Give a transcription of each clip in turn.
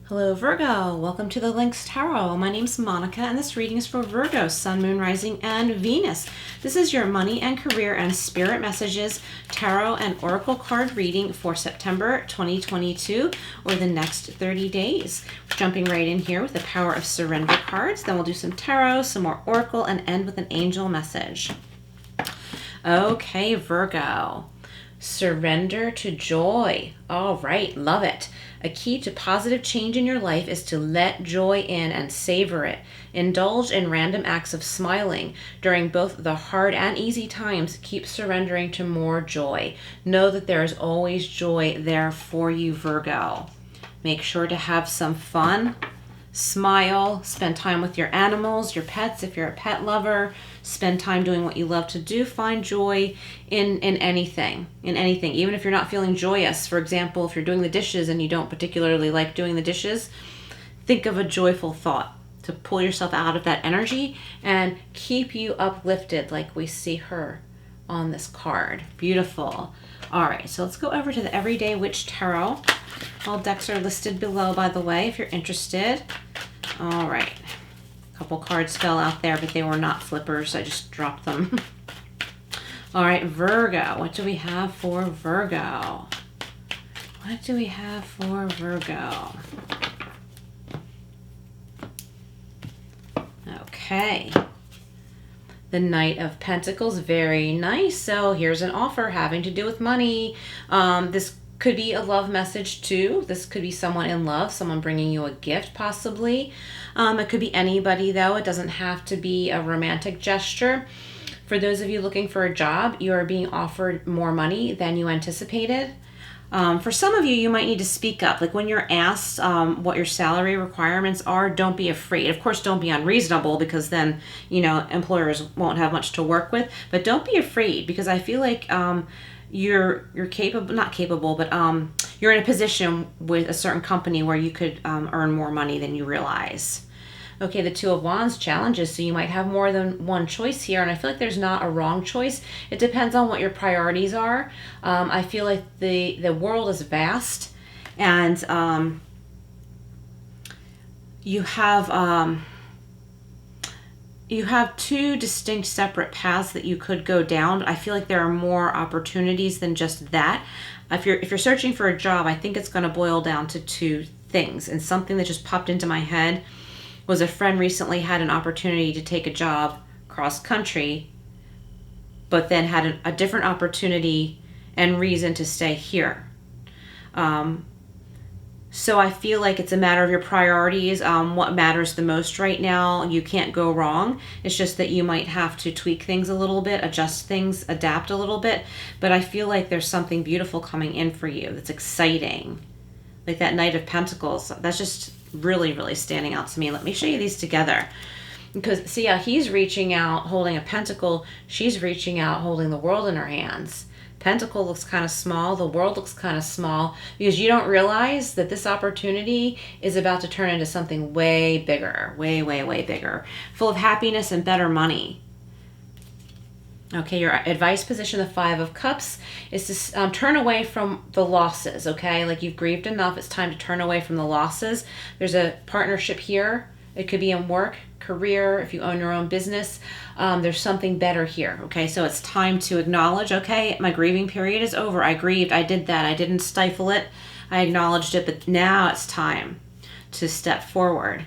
Hello Virgo, welcome to the Lynx Tarot. My name's Monica and this reading is for Virgo, Sun, Moon, Rising, and Venus. This is your money and career and spirit messages, tarot and oracle card reading for September 2022 or the next 30 days. We're jumping right in here with the Power of Surrender cards. Then we'll do some tarot, some more oracle, and end with an angel message. Okay, Virgo. Surrender to joy. All right, love it. A key to positive change in your life is to let joy in and savor it. Indulge in random acts of smiling. During both the hard and easy times, keep surrendering to more joy. Know that there is always joy there for you, Virgo. Make sure to have some fun. Smile, spend time with your animals, your pets if you're a pet lover, spend time doing what you love to do, find joy in anything, even if you're not feeling joyous. For example, if you're doing the dishes and you don't particularly like doing the dishes, think of a joyful thought to pull yourself out of that energy and keep you uplifted like we see her on this card. Beautiful. All right, so let's go over to the Everyday Witch Tarot. All decks are listed below, by the way, if you're interested. All right. A couple cards fell out there, but they were not flippers. I just dropped them. All right, Virgo. What do we have for Virgo? What do we have for Virgo? Okay. The Knight of Pentacles, very nice. So here's an offer having to do with money. This could be a love message too. This could be someone in love, someone bringing you a gift possibly. It could be anybody though. It doesn't have to be a romantic gesture. For those of you looking for a job, you are being offered more money than you anticipated. For some of you, you might need to speak up. Like when you're asked what your salary requirements are, don't be afraid. Of course, don't be unreasonable because then, employers won't have much to work with. But don't be afraid because I feel like you're capable, not capable, but you're in a position with a certain company where you could earn more money than you realize. Okay, the Two of Wands challenges, so you might have more than one choice here, and I feel like there's not a wrong choice. It depends on what your priorities are. I feel like the world is vast, and you have two distinct separate paths that you could go down. I feel like there are more opportunities than just that. If you're searching for a job, I think it's going to boil down to two things, and something that just popped into my head was a friend recently had an opportunity to take a job cross country, but then had a different opportunity and reason to stay here. So I feel like it's a matter of your priorities, what matters the most right now. You can't go wrong. It's just that you might have to tweak things a little bit, adjust things, adapt a little bit. But I feel like there's something beautiful coming in for you that's exciting. Like that Knight of Pentacles, that's just really, really standing out to me. Let me show you these together. Because see how he's reaching out, holding a pentacle. She's reaching out, holding the world in her hands. Pentacle looks kind of small. The world looks kind of small because you don't realize that this opportunity is about to turn into something way bigger, way, way, way bigger, full of happiness and better money. Okay, your advice position, the Five of Cups, is to turn away from the losses, okay? Like you've grieved enough, it's time to turn away from the losses. There's a partnership here. It could be in work, career, if you own your own business. There's something better here, okay? So it's time to acknowledge, okay, my grieving period is over. I grieved, I did that. I didn't stifle it. I acknowledged it, but now it's time to step forward.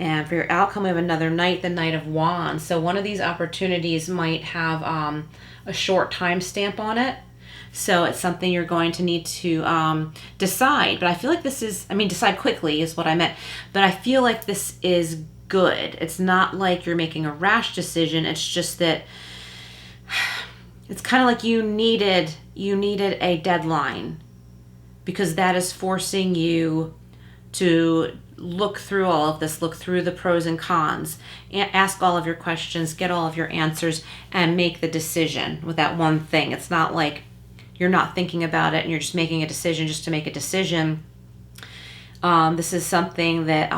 And for your outcome, we have another Knight, the Knight of Wands. So one of these opportunities might have a short time stamp on it. So it's something you're going to need to decide. But I feel like this is, decide quickly is what I meant. But I feel like this is good. It's not like you're making a rash decision. It's just that it's kind of like you needed a deadline because that is forcing you to look through all of this, look through the pros and cons, ask all of your questions, get all of your answers, and make the decision with that one thing. It's not like you're not thinking about it and you're just making a decision just to make a decision. This is something that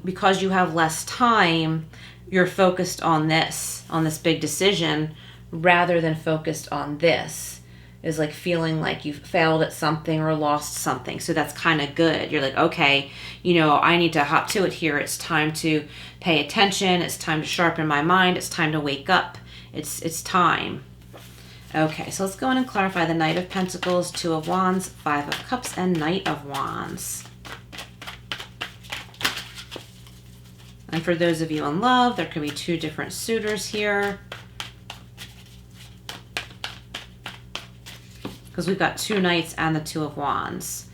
because you have less time, you're focused on this big decision rather than focused on this. is like feeling like you've failed at something or lost something. So that's kind of good. You're like, okay, you know, I need to hop to it here. It's time to pay attention. It's time to sharpen my mind. It's time to wake up. It's time. Okay, so let's go in and clarify the Knight of Pentacles, Two of Wands, Five of Cups, and Knight of Wands. And for those of you in love, there could be two different suitors here. Because we've got two Knights and the Two of Wands.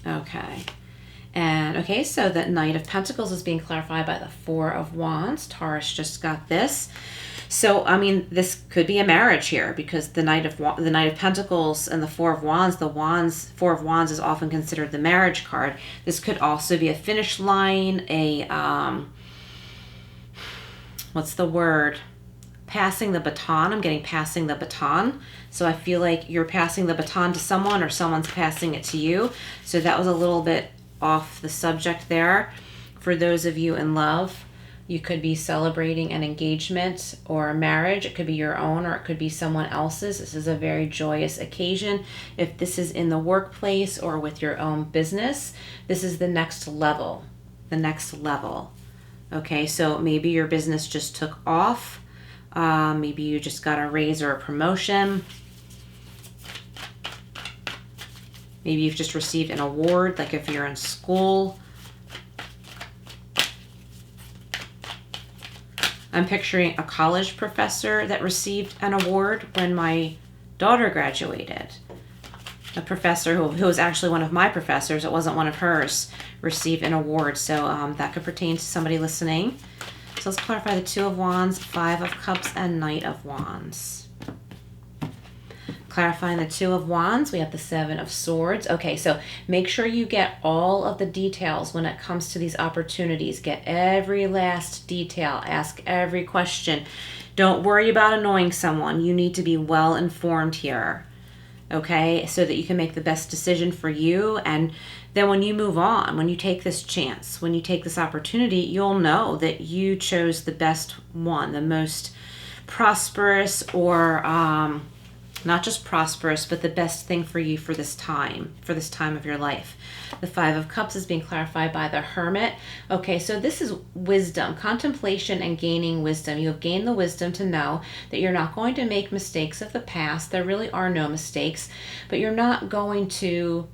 Okay. And okay, so that Knight of Pentacles is being clarified by the Four of Wands. Taurus just got this. So, I mean, this could be a marriage here because the Knight of Pentacles and the Four of Wands, Four of Wands is often considered the marriage card. This could also be a finish line, what's the word? Passing the baton. I'm getting passing the baton. So I feel like you're passing the baton to someone or someone's passing it to you. So that was a little bit off the subject there. For those of you in love, you could be celebrating an engagement or a marriage. It could be your own or it could be someone else's. This is a very joyous occasion. If this is in the workplace or with your own business, this is the next level. The next level. Okay, so maybe your business just took off. Maybe you just got a raise or a promotion. Maybe you've just received an award, like if you're in school. I'm picturing a college professor that received an award when my daughter graduated. A professor who was actually one of my professors, it wasn't one of hers, received an award. So that could pertain to somebody listening. So let's clarify the Two of Wands, Five of Cups, and Knight of Wands. Clarifying the Two of Wands, we have the Seven of Swords. Okay, so make sure you get all of the details when it comes to these opportunities. Get every last detail. Ask every question. Don't worry about annoying someone. You need to be well informed here. Okay, so that you can make the best decision for you. And then when you move on, when you take this chance, when you take this opportunity, you'll know that you chose the best one, the most prosperous, or not just prosperous, but the best thing for you for this time of your life. The Five of Cups is being clarified by the Hermit. Okay, so this is wisdom, contemplation, and gaining wisdom. You have gained the wisdom to know that you're not going to make mistakes of the past. There really are no mistakes, but you're not going to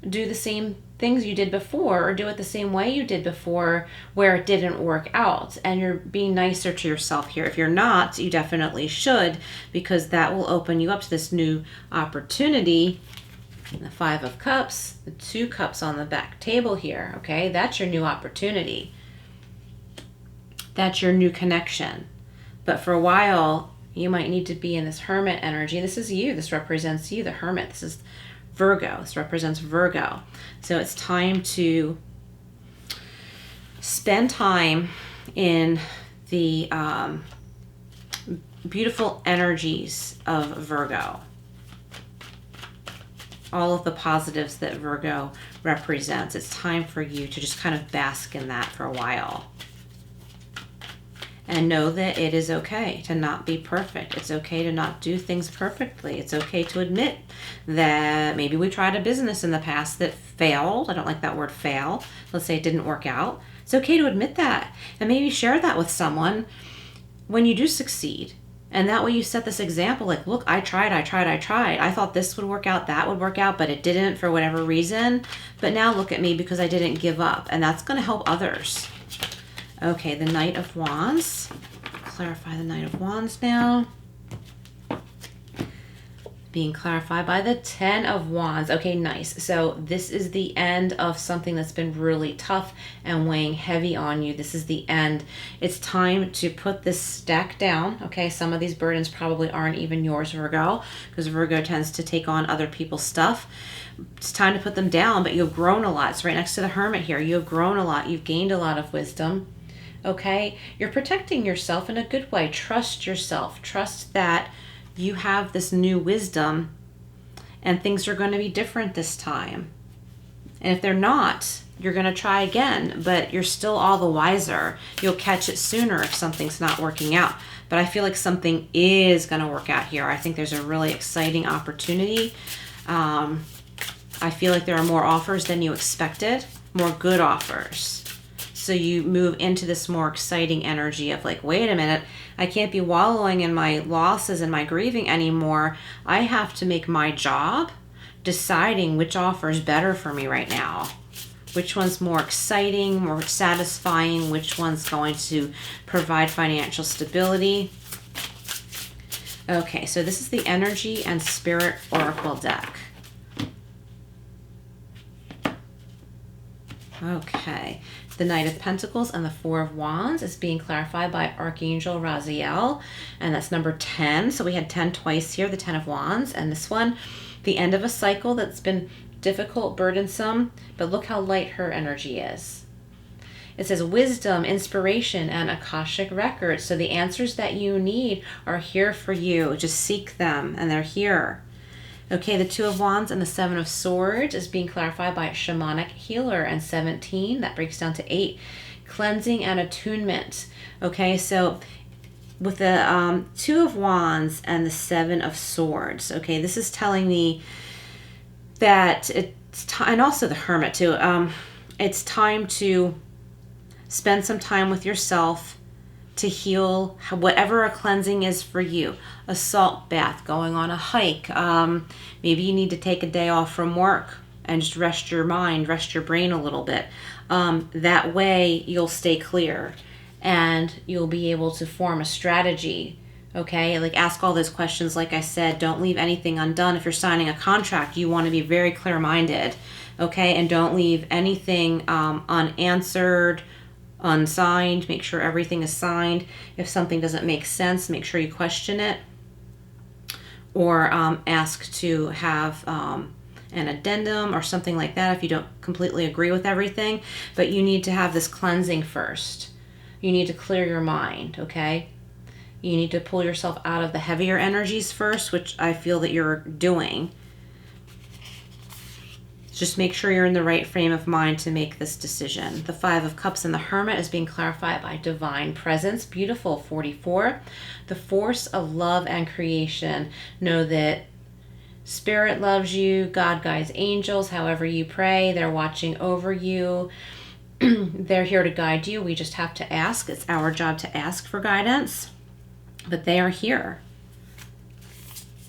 do the same things you did before or do it the same way you did before where it didn't work out. And you're being nicer to yourself here. If you're not, you definitely should, because that will open you up to this new opportunity. The Five of Cups, the Two Cups on the back table here, okay? That's your new opportunity. That's your new connection. But for a while, you might need to be in this Hermit energy. This is you. This represents you, the Hermit. This is Virgo. This represents Virgo. So it's time to spend time in the beautiful energies of Virgo. All of the positives that Virgo represents. It's time for you to just kind of bask in that for a while. And know that it is okay to not be perfect. It's okay to not do things perfectly. It's okay to admit that maybe we tried a business in the past that failed. I don't like that word fail. Let's say it didn't work out. It's okay to admit that. And maybe share that with someone when you do succeed. And that way you set this example like, look, I tried. I thought this would work out, that would work out, but it didn't for whatever reason. But now look at me because I didn't give up. And that's going to help others. Okay, the Knight of Wands. Clarify the Knight of Wands now. Being clarified by the Ten of Wands. Okay, nice. So this is the end of something that's been really tough and weighing heavy on you. This is the end. It's time to put this stack down. Okay, some of these burdens probably aren't even yours, Virgo, because Virgo tends to take on other people's stuff. It's time to put them down, but you've grown a lot. It's right next to the Hermit here. You have grown a lot. You've gained a lot of wisdom. Okay, you're protecting yourself in a good way. Trust yourself. Trust that you have this new wisdom and things are going to be different this time. And if they're not, you're going to try again, but you're still all the wiser. You'll catch it sooner if something's not working out. but I feel like something is going to work out here. I think there's a really exciting opportunity. I feel like there are more offers than you expected, more good offers. So you move into this more exciting energy of like, wait a minute, I can't be wallowing in my losses and my grieving anymore. I have to make my job deciding which offer is better for me right now. Which one's more exciting, more satisfying, which one's going to provide financial stability. Okay, so this is the Energy and Spirit Oracle deck. Okay, the Knight of Pentacles and the Four of Wands is being clarified by Archangel Raziel, and that's number 10. So we had 10 twice here, the 10 of Wands, and this one, the end of a cycle that's been difficult, burdensome, but look how light her energy is. It says wisdom, inspiration, and Akashic records. So the answers that you need are here for you. Just seek them, and they're here. Okay, the Two of Wands and the Seven of Swords is being clarified by Shamanic Healer, and 17, that breaks down to 8, cleansing and attunement. Okay, so with the Two of Wands and the Seven of Swords, okay, this is telling me that it's time, and also the Hermit too, it's time to spend some time with yourself to heal whatever a cleansing is for you. A salt bath, going on a hike. Maybe you need to take a day off from work and just rest your mind, rest your brain a little bit. That way you'll stay clear and you'll be able to form a strategy. Okay, like ask all those questions. Like I said, don't leave anything undone. If you're signing a contract, you want to be very clear-minded. Okay, and don't leave anything unanswered, unsigned. Make sure everything is signed. If something doesn't make sense, make sure you question it, or ask to have an addendum or something like that if you don't completely agree with everything. But you need to have this cleansing first. You need to clear your mind, okay? You need to pull yourself out of the heavier energies first, which I feel that you're doing. Just make sure you're in the right frame of mind to make this decision. The Five of Cups and the Hermit is being clarified by Divine Presence. Beautiful, 44. The force of love and creation. Know that Spirit loves you. God guides angels. However you pray, they're watching over you. They're here to guide you. We just have to ask. It's our job to ask for guidance. But they are here.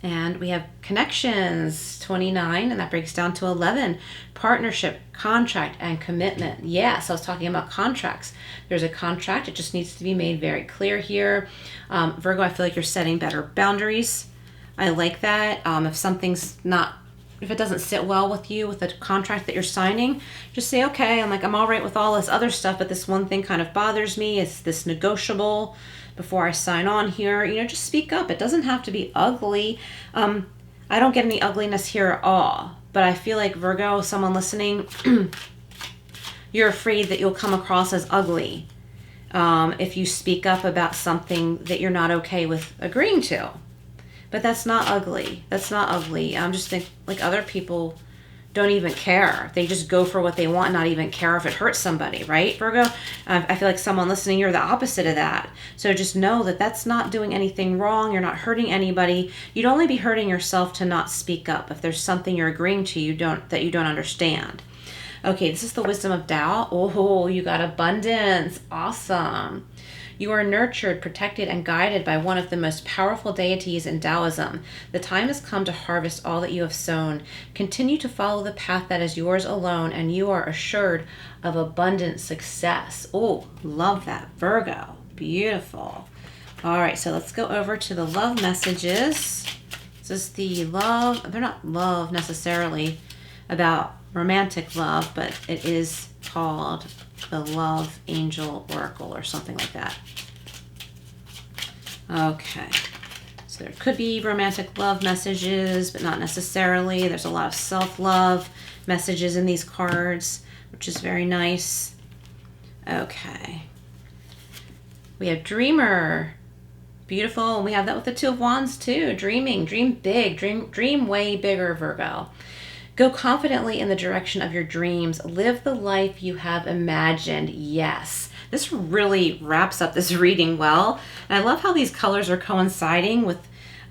And we have connections, 29, and that breaks down to 11. Partnership, contract, and commitment. Yes, I was talking about contracts. There's a contract. It just needs to be made very clear here. Virgo, I feel like you're setting better boundaries. I like that. If it doesn't sit well with you with the contract that you're signing, just say, okay, I'm all right with all this other stuff, but this one thing kind of bothers me. Is this negotiable? Before I sign on here, just speak up. It doesn't have to be ugly. I don't get any ugliness here at all, but I feel like Virgo, someone listening, you're afraid that you'll come across as ugly if you speak up about something that you're not okay with agreeing to. But that's not ugly. That's not ugly. I'm just think like other people don't even care. They just go for what they want, not even care if it hurts somebody, right, Virgo? I feel like someone listening, you're the opposite of that. So just know that that's not doing anything wrong. You're not hurting anybody. You'd only be hurting yourself to not speak up if there's something you're agreeing to that you don't understand. Okay, this is the wisdom of Tao. Oh, you got abundance. Awesome. You are nurtured, protected, and guided by one of the most powerful deities in Taoism. The time has come to harvest all that you have sown. Continue to follow the path that is yours alone, and you are assured of abundant success. Oh, love that, Virgo. Beautiful. All right, so let's go over to the love messages. This is the love. They're not love necessarily about romantic love, but it is called the Love Angel Oracle or something like that. Okay, so there could be romantic love messages, but not necessarily. There's a lot of self-love messages in these cards, which is very nice. Okay, we have Dreamer. Beautiful. And we have that with the Two of Wands too. Dreaming, dream big, dream way bigger, Virgo. Go confidently in the direction of your dreams. Live the life you have imagined. Yes, this really wraps up this reading well. And I love how these colors are coinciding with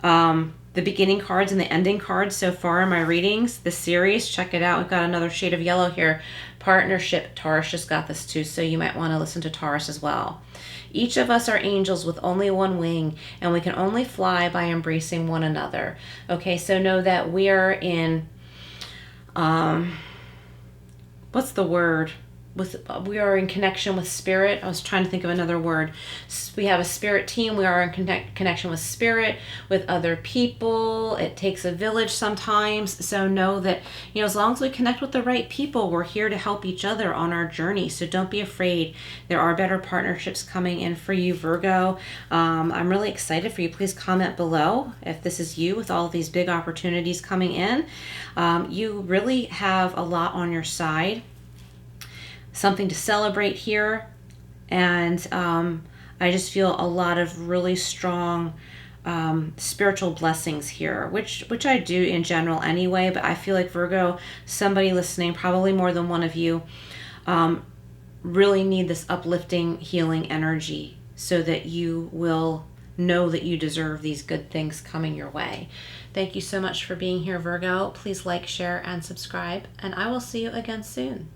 the beginning cards and the ending cards so far in my readings. The series, check it out. We've got another shade of yellow here. Partnership, Taurus just got this too, so you might want to listen to Taurus as well. Each of us are angels with only one wing, and we can only fly by embracing one another. Okay, so know that we are in, what's the word? We are in connection with spirit. I was trying to think of another word. We have a spirit team. We are in connection with spirit, with other people. It takes a village sometimes. So know that, as long as we connect with the right people, we're here to help each other on our journey. So don't be afraid. There are better partnerships coming in for you, Virgo. I'm really excited for you. Please comment below if this is you with all of these big opportunities coming in. You really have a lot on your side. Something to celebrate here, and I just feel a lot of really strong spiritual blessings here, which I do in general anyway, but I feel like Virgo, somebody listening, probably more than one of you, really need this uplifting, healing energy so that you will know that you deserve these good things coming your way. Thank you so much for being here, Virgo. Please like, share, and subscribe, and I will see you again soon.